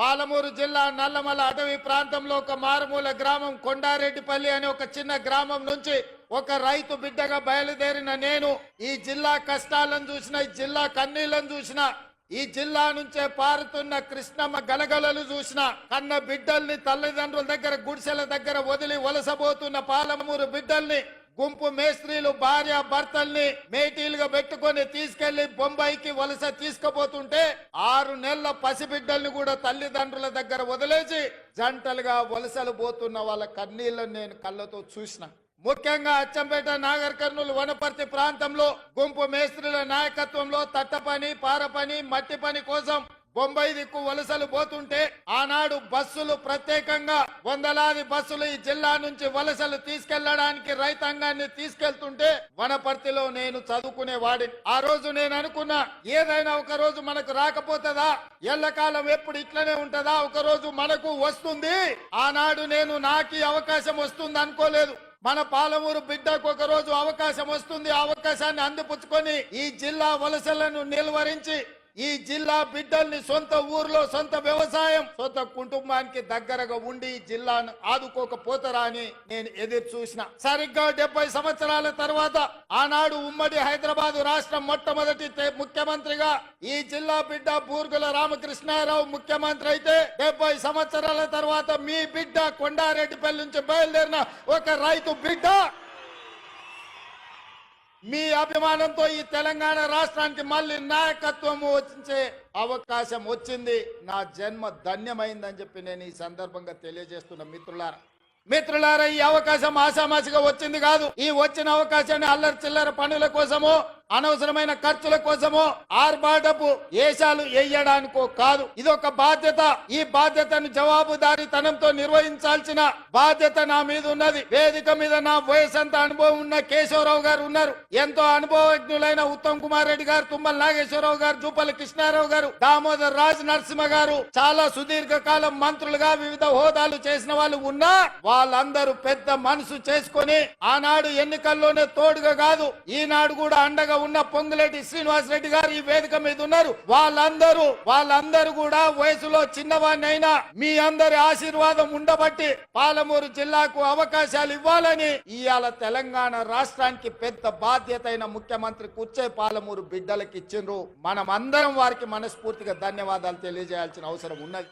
పాలమూరు జిల్లా నల్లమల అటవీ ప్రాంతంలో ఒక మారుమూల గ్రామం కొండారెడ్డిపల్లి అనే ఒక చిన్న గ్రామం నుంచి ఒక రైతు బిడ్డగా బయలుదేరిన నేను ఈ జిల్లా కష్టాలను చూసిన, ఈ జిల్లా కన్నీళ్లను చూసిన, ఈ జిల్లా నుంచే పారుతున్న కృష్ణమ్మ గలగలలు చూసిన, కన్న బిడ్డల్ని తల్లిదండ్రుల దగ్గర గుడిసెల దగ్గర వదిలి వలసబోతున్న పాలమూరు బిడ్డల్ని గుంపు మేస్త్రీలు భార్య భర్తల్ని మేటీలుగా పెట్టుకొని తీసుకెళ్లి బొంబాయికి వలస తీసుకుపోతుంటే 6 నెలల పసిబిడ్డల్ని కూడా తల్లిదండ్రుల దగ్గర వదిలేసి జంటలుగా వలసలు పోతున్న వాళ్ళ కన్నీళ్లను నేను కళ్ళతో చూసిన. ముఖ్యంగా అచ్చంపేట, నాగర్ కర్నూలు, వనపర్తి ప్రాంతంలో గుంపు మేస్త్రీల నాయకత్వంలో తట్ట పని, పార పని, మట్టి పని కోసం బొంబాయి దిక్కు వలసలు పోతుంటే ఆనాడు బస్సులు ప్రత్యేకంగా వందలాది బస్సులు ఈ జిల్లా నుంచి వలసలు తీసుకెళ్లడానికి రైతాంగాన్ని తీసుకెళ్తుంటే వనపర్తిలో నేను చదువుకునేవాడి. ఆ రోజు నేను అనుకున్నా, ఏదైనా ఒక రోజు మనకు రాకపోతుందా, ఎల్లకాలం ఎప్పుడు ఇట్లనే ఉంటదా, ఒక రోజు మనకు వస్తుంది. ఆనాడు నేను నాకు అవకాశం వస్తుంది అనుకోలేదు. మన పాలమూరు బిడ్డకు ఒక రోజు అవకాశం వస్తుంది. ఆ అవకాశాన్ని అందిపుచ్చుకొని ఈ జిల్లా వలసలను నిలువరించి ఈ జిల్లా బిడ్డల్ని సొంత ఊర్లో సొంత వ్యవసాయం, సొంత కుటుంబానికి దగ్గరగా ఉండి ఈ జిల్లాను ఆదుకోకపోతారా అని నేను ఎదురు చూసిన. సరిగ్గా 70 సంవత్సరాల తర్వాత ఆనాడు ఉమ్మడి హైదరాబాద్ రాష్ట్రం మొట్టమొదటి ముఖ్యమంత్రిగా ఈ జిల్లా బిడ్డ బూర్గుల రామకృష్ణారావు ముఖ్యమంత్రి అయితే 70 సంవత్సరాల తర్వాత మీ బిడ్డ కొండారెడ్డిపల్లి నుంచి బయలుదేరిన ఒక రైతు బిడ్డ మీ అభిమానంతో ఈ తెలంగాణ రాష్ట్రానికి మళ్ళీ నాయకత్వం వచ్చే అవకాశం వచ్చింది. నా జన్మ ధన్యమైందని చెప్పి నేను ఈ సందర్భంగా తెలియజేస్తున్న మిత్రులారా, ఈ అవకాశం ఆశామాసిగా వచ్చింది కాదు. ఈ వచ్చిన అవకాశాన్ని అల్లరి చిల్లర పనుల కోసమో, అనవసరమైన ఖర్చుల కోసమో, ఆర్భాటపు ఏషాలు వేయడానికో కాదు. ఇది ఒక బాధ్యత. ఈ బాధ్యతను జవాబుదారీతనంతో నిర్వహించాల్సిన బాధ్యత నా మీద ఉన్నది. వేదిక మీద నా వయసంత అనుభవం ఉన్న కేశవరావు గారు ఉన్నారు. ఎంతో అనుభవజ్ఞులైన ఉత్తమ్ కుమార్ రెడ్డి గారు, తుమ్మల నాగేశ్వరరావు గారు, జూపల్లి కృష్ణారావు గారు, దామోదర్ రాజ్ నరసింహ గారు, చాలా సుదీర్ఘకాలం మంత్రులుగా వివిధ హోదాలు చేసిన వాళ్ళు ఉన్నా వాళ్ళందరూ పెద్ద మనసు చేసుకొని ఆనాడు ఎన్నికల్లోనే తోడుగా కాదు, ఈనాడు కూడా అండగా ఉన్న పొంగులేటి శ్రీనివాస్ రెడ్డి గారు ఈ వేదిక మీద ఉన్నారు. వాళ్ళందరూ కూడా వయసులో చిన్నవాడినైనా మీ అందరి ఆశీర్వాదం ఉండబట్టి పాలమూరు జిల్లాకు అవకాశాలు ఇవ్వాలని ఇవాళ తెలంగాణ రాష్ట్రానికి పెద్ద బాధ్యత అయిన ముఖ్యమంత్రి కూర్చే పాలమూరు బిడ్డలకు ఇచ్చిండ్రు. మనం అందరం వారికి మనస్ఫూర్తిగా ధన్యవాదాలు తెలియజేయాల్సిన అవసరం ఉన్నది.